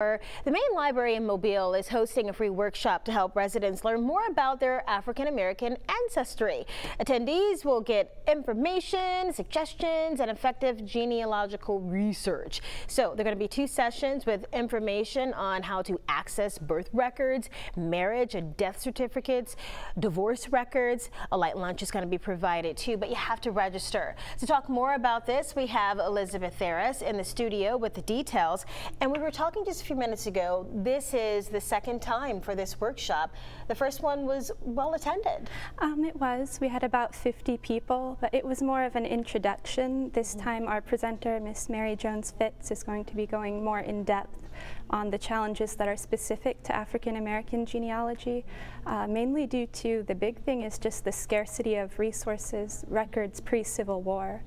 The main library in Mobile is hosting a free workshop to help residents learn more about their African-American ancestry. Attendees will get information, suggestions, and effective genealogical research. So there are going to be 2 sessions with information on how to access birth records, marriage and death certificates, divorce records. A light lunch is going to be provided too, but you have to register. To talk more about this, we have Elizabeth Theris in the studio with the details, and we were talking just a few minutes ago. This is the second time for this workshop. The first one was well attended. It was. We had about 50 people, but it was more of an introduction. This time our presenter, Miss Mary Jones Fitz, is going to be going more in depth on the challenges that are specific to African American genealogy, mainly due to the big thing is just the scarcity of resources, records pre-Civil War.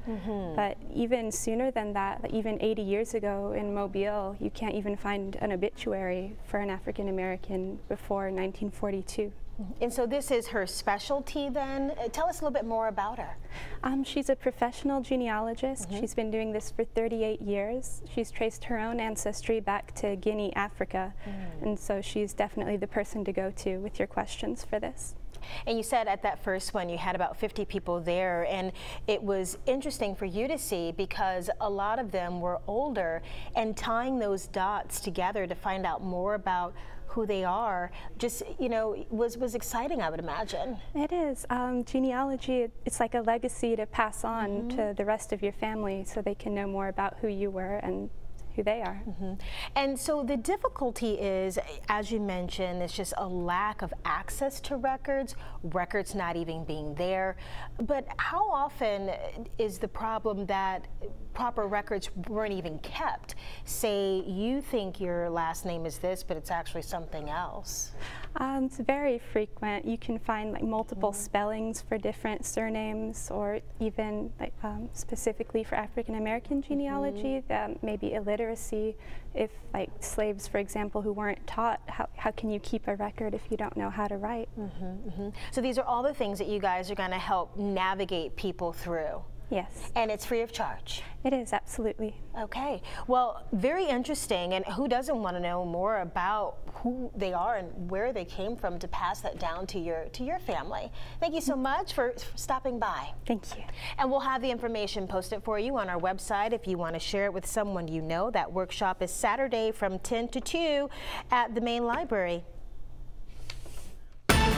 But even sooner than that, even 80 years ago in Mobile, you can't even find an obituary for an African American before 1942. And so this is her specialty then? Tell us a little bit more about her. She's a professional genealogist. She's been doing this for 38 years. She's traced her own ancestry back to Guinea, Africa. And so she's definitely the person to go to with your questions for this. And you said at that first one you had about 50 people there, and it was interesting for you to see because a lot of them were older, and tying those dots together to find out more about who they are just, you know, was exciting, I would imagine. It is. Genealogy, it's like a legacy to pass on to the rest of your family so they can know more about who you were and who they are. And so the difficulty is, as you mentioned, it's just a lack of access to records not even being there. But how often is the problem that proper records weren't even kept? Say you think your last name is this, but it's actually something else. It's very frequent. You can find like multiple spellings for different surnames, or even like specifically for African American genealogy, that maybe illiteracy. If like slaves, for example, who weren't taught, how can you keep a record if you don't know how to write? So these are all the things that you guys are going to help navigate people through. Yes. And it's free of charge? It is, absolutely. Okay. Well, very interesting. And who doesn't want to know more about who they are and where they came from to pass that down to your family? Thank you so much for stopping by. Thank you. And we'll have the information posted for you on our website if you want to share it with someone you know. That workshop is Saturday from 10 to 2 at the main library.